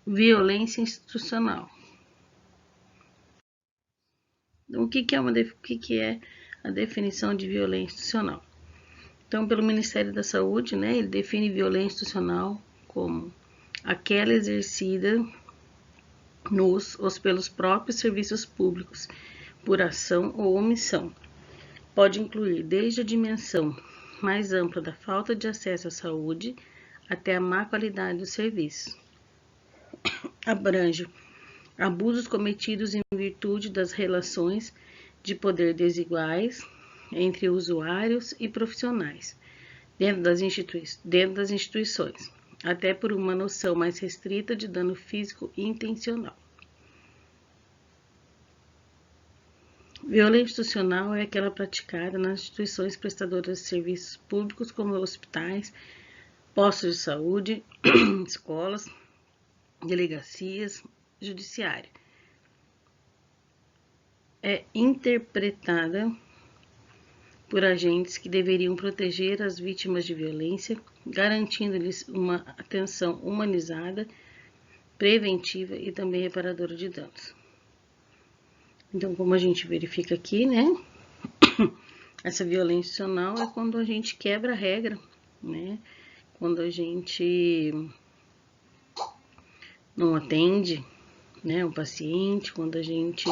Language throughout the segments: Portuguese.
Violência institucional. Então, o que é a definição de violência institucional? Então, pelo Ministério da Saúde, né, ele define violência institucional como aquela exercida nos ou pelos próprios serviços públicos, por ação ou omissão. Pode incluir desde a dimensão mais ampla da falta de acesso à saúde até a má qualidade do serviço. Abrange abusos cometidos em virtude das relações de poder desiguais entre usuários e profissionais dentro das instituições, até por uma noção mais restrita de dano físico intencional. Violência institucional é aquela praticada nas instituições prestadoras de serviços públicos, como hospitais, postos de saúde, escolas, delegacias, judiciário. É interpretada por agentes que deveriam proteger as vítimas de violência, garantindo-lhes uma atenção humanizada, preventiva e também reparadora de danos. Então, como a gente verifica aqui, né, essa violência institucional é quando a gente quebra a regra, né, quando a gente não atende, né, um paciente, quando a gente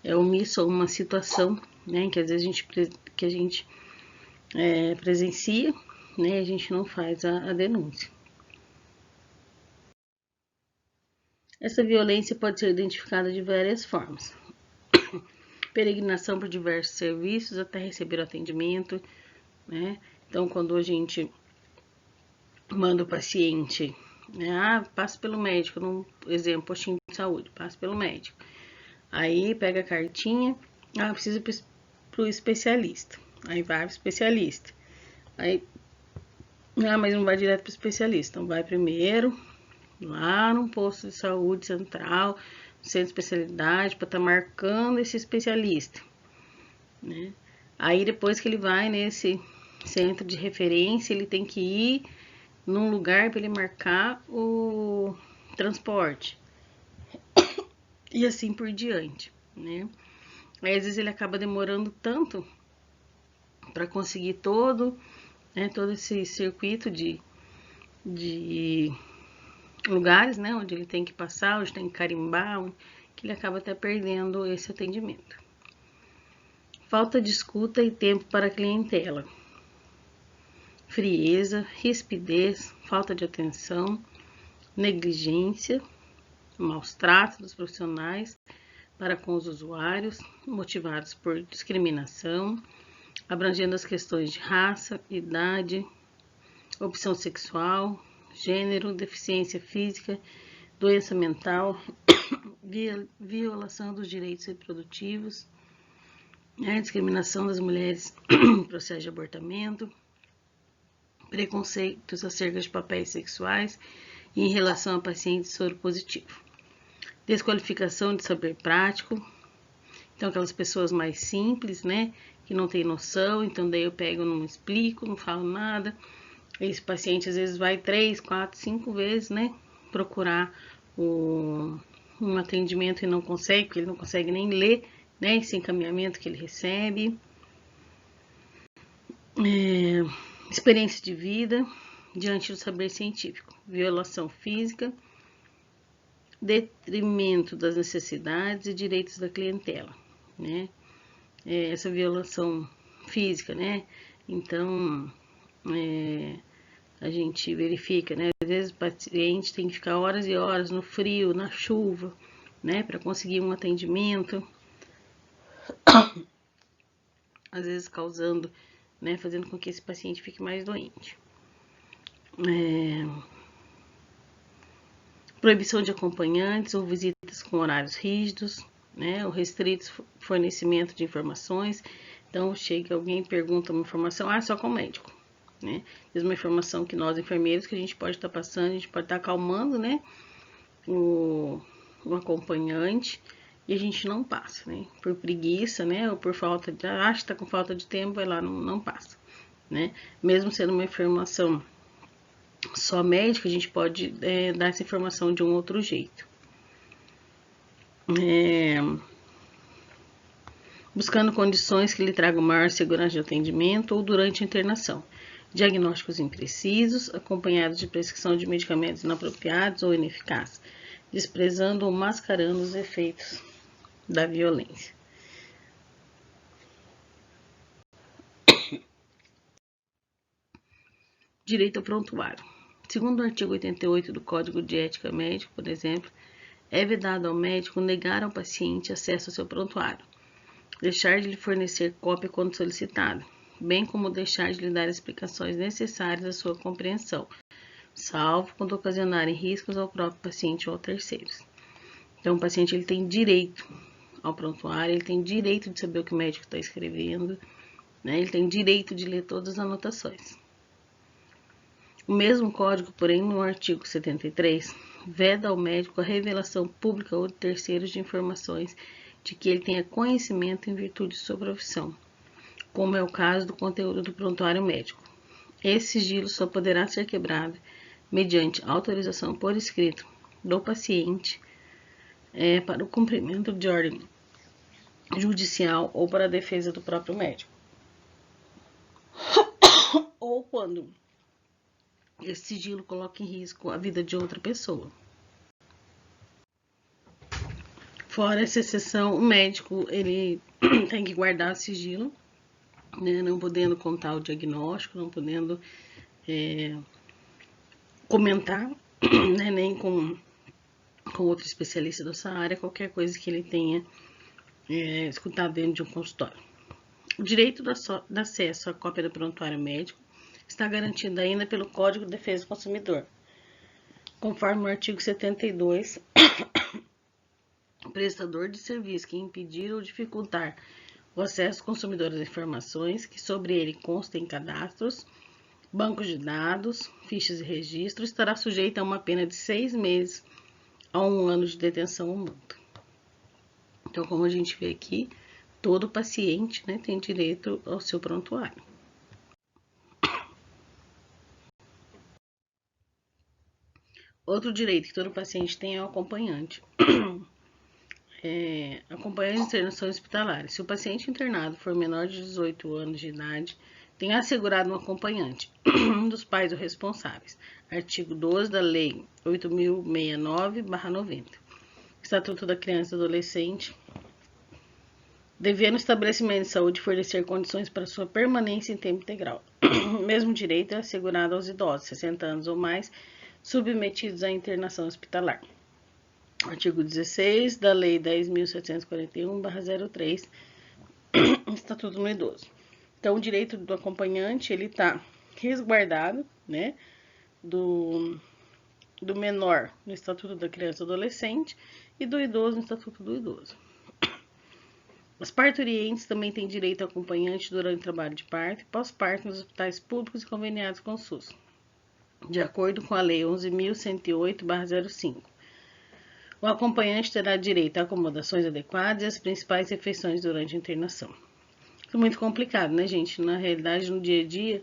é omisso a uma situação, né, que às vezes a gente presencia, né, a gente não faz a denúncia. Essa violência pode ser identificada de várias formas. Peregrinação por diversos serviços até receber o atendimento, né? Então, quando a gente manda o paciente, né, passa pelo médico, no exemplo, postinho de saúde, passa pelo médico. Aí pega a cartinha, precisa pro especialista. Aí vai pro especialista. Aí, mas não vai direto pro especialista, então vai primeiro lá no posto de saúde central, no centro de especialidade, para estar marcando esse especialista, né? Aí depois que ele vai nesse centro de referência, ele tem que ir num lugar para ele marcar o transporte e assim por diante, né? Aí às vezes ele acaba demorando tanto para conseguir todo esse circuito de lugares, né, onde ele tem que passar, onde tem que carimbar, que ele acaba até perdendo esse atendimento. Falta de escuta e tempo para a clientela. Frieza, rispidez, falta de atenção, negligência, maus tratos dos profissionais para com os usuários, motivados por discriminação, abrangendo as questões de raça, idade, opção sexual, gênero, deficiência física, doença mental, violação dos direitos reprodutivos, discriminação das mulheres no processo de abortamento, preconceitos acerca de papéis sexuais e em relação a pacientes soropositivos, desqualificação de saber prático, então aquelas pessoas mais simples, né, que não tem noção, então daí eu pego, não explico, não falo nada. Esse paciente às vezes vai 3, 4, 5 vezes, né, procurar um atendimento e não consegue, porque ele não consegue nem ler, né, esse encaminhamento que ele recebe. Experiência de vida diante do saber científico, violação física, detrimento das necessidades e direitos da clientela, né? Essa violação física, né? Então, a gente verifica, né? Às vezes o paciente tem que ficar horas e horas no frio, na chuva, né? Para conseguir um atendimento. Às vezes causando, né? Fazendo com que esse paciente fique mais doente. Proibição de acompanhantes ou visitas com horários rígidos, né? O restrito fornecimento de informações. Então, chega alguém e pergunta uma informação, só com o médico, né? Diz uma informação que nós, enfermeiros, que a gente pode estar passando, a gente pode estar acalmando, né? O acompanhante e a gente não passa, né? Por preguiça, né? Ou por falta de, acha que tá com falta de tempo, vai lá, não passa, né? Mesmo sendo uma informação só médico, a gente pode dar essa informação de um outro jeito. Buscando condições que lhe tragam maior segurança de atendimento ou durante a internação. Diagnósticos imprecisos, acompanhados de prescrição de medicamentos inapropriados ou ineficazes, desprezando ou mascarando os efeitos da violência. Direito ao prontuário. Segundo o artigo 88 do Código de Ética Médica, por exemplo, é vedado ao médico negar ao paciente acesso ao seu prontuário, deixar de lhe fornecer cópia quando solicitado, bem como deixar de lhe dar explicações necessárias à sua compreensão, salvo quando ocasionarem riscos ao próprio paciente ou a terceiros. Então, o paciente ele tem direito ao prontuário, ele tem direito de saber o que o médico está escrevendo, né? Ele tem direito de ler todas as anotações. O mesmo código, porém, no artigo 73, veda ao médico a revelação pública ou de terceiros de informações de que ele tenha conhecimento em virtude de sua profissão, como é o caso do conteúdo do prontuário médico. Esse sigilo só poderá ser quebrado mediante autorização por escrito do paciente para o cumprimento de ordem judicial ou para a defesa do próprio médico. Ou quando esse sigilo coloca em risco a vida de outra pessoa. Fora essa exceção, o médico ele tem que guardar o sigilo, né, não podendo contar o diagnóstico, não podendo comentar, né, nem com outro especialista dessa área, qualquer coisa que ele tenha escutado dentro de um consultório. O direito de acesso à cópia do prontuário médico está garantido ainda pelo Código de Defesa do Consumidor, conforme o artigo 72, o prestador de serviço que impedir ou dificultar o acesso do consumidor às informações que sobre ele constem em cadastros, bancos de dados, fichas e registros, estará sujeito a uma pena de 6 meses a 1 ano de detenção ou multa. Então, como a gente vê aqui, todo paciente, né, tem direito ao seu prontuário. Outro direito que todo paciente tem é o acompanhante. Acompanhante de internação hospitalar. Se o paciente internado for menor de 18 anos de idade, tem assegurado um acompanhante, um dos pais ou responsáveis. Artigo 12 da Lei 8.069/90. Estatuto da Criança e Adolescente. Devendo o estabelecimento de saúde fornecer condições para sua permanência em tempo integral. O mesmo direito é assegurado aos idosos, 60 anos ou mais, submetidos à internação hospitalar. Artigo 16 da Lei 10.741/03, Estatuto do Idoso. Então, o direito do acompanhante, ele está resguardado, né, do menor no Estatuto da Criança e Adolescente e do idoso no Estatuto do Idoso. As parturientes também têm direito ao acompanhante durante o trabalho de parto e pós-parto nos hospitais públicos e conveniados com o SUS, de acordo com a Lei 11.108/05. O acompanhante terá direito a acomodações adequadas e às principais refeições durante a internação. Isso é muito complicado, né, gente? Na realidade, no dia a dia,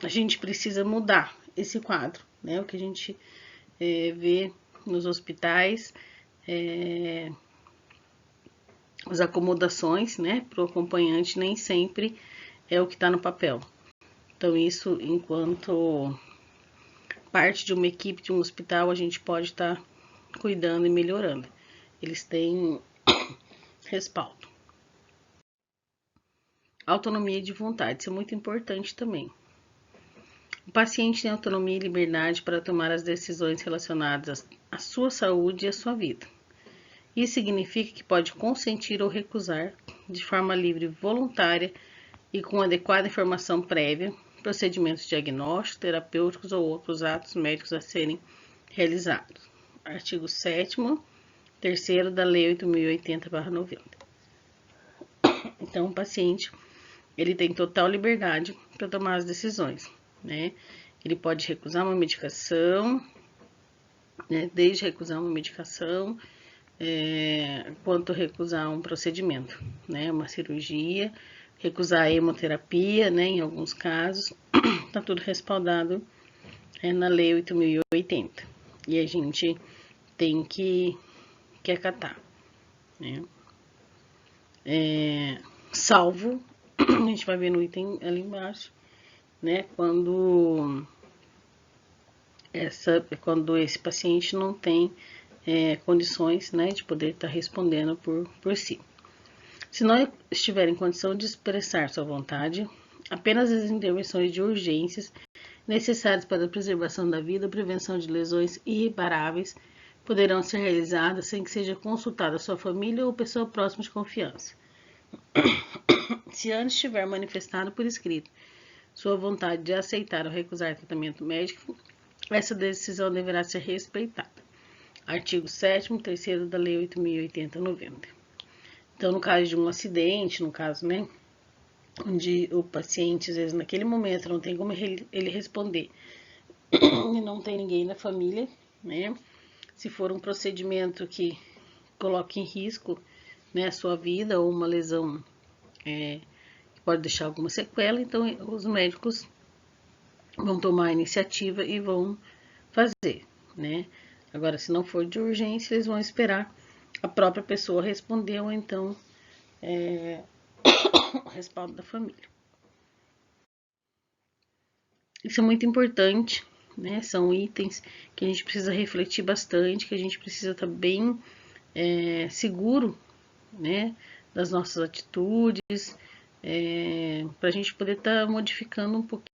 a gente precisa mudar esse quadro, né? O que a gente vê nos hospitais, as acomodações, né, para o acompanhante nem sempre é o que está no papel. Então, isso, enquanto parte de uma equipe de um hospital, a gente pode estar cuidando e melhorando. Eles têm respaldo. Autonomia de vontade, isso é muito importante também. O paciente tem autonomia e liberdade para tomar as decisões relacionadas à sua saúde e à sua vida. Isso significa que pode consentir ou recusar, de forma livre e voluntária e com adequada informação prévia, procedimentos diagnósticos, terapêuticos ou outros atos médicos a serem realizados. Artigo 7º, 3º da Lei 8.080/90. Então, o paciente, ele tem total liberdade para tomar as decisões, né? Ele pode recusar uma medicação, né? Desde recusar uma medicação, quanto recusar um procedimento, né? Uma cirurgia, recusar a hemoterapia, né? Em alguns casos, tá tudo respaldado na Lei 8.080. E a gente tem que acatar, né? Salvo, a gente vai ver no item ali embaixo, né? Quando esse paciente não tem condições, né, de poder estar respondendo por si. Se não estiver em condição de expressar sua vontade, apenas as intervenções de urgências necessárias para a preservação da vida ou prevenção de lesões irreparáveis poderão ser realizadas sem que seja consultada sua família ou pessoa próxima de confiança. Se antes tiver manifestado por escrito sua vontade de aceitar ou recusar tratamento médico, essa decisão deverá ser respeitada. Artigo 7º, 3º da Lei 8.080/90. Então, no caso de um acidente, no caso, né, onde o paciente, às vezes, naquele momento, não tem como ele responder e não tem ninguém na família, né, se for um procedimento que coloque em risco, né, a sua vida ou uma lesão que pode deixar alguma sequela, então os médicos vão tomar a iniciativa e vão fazer, né. Agora, se não for de urgência, eles vão esperar a própria pessoa responder ou então o respaldo da família. Isso é muito importante, né? São itens que a gente precisa refletir bastante, que a gente precisa estar bem seguro, né? Das nossas atitudes, para a gente poder estar modificando um pouquinho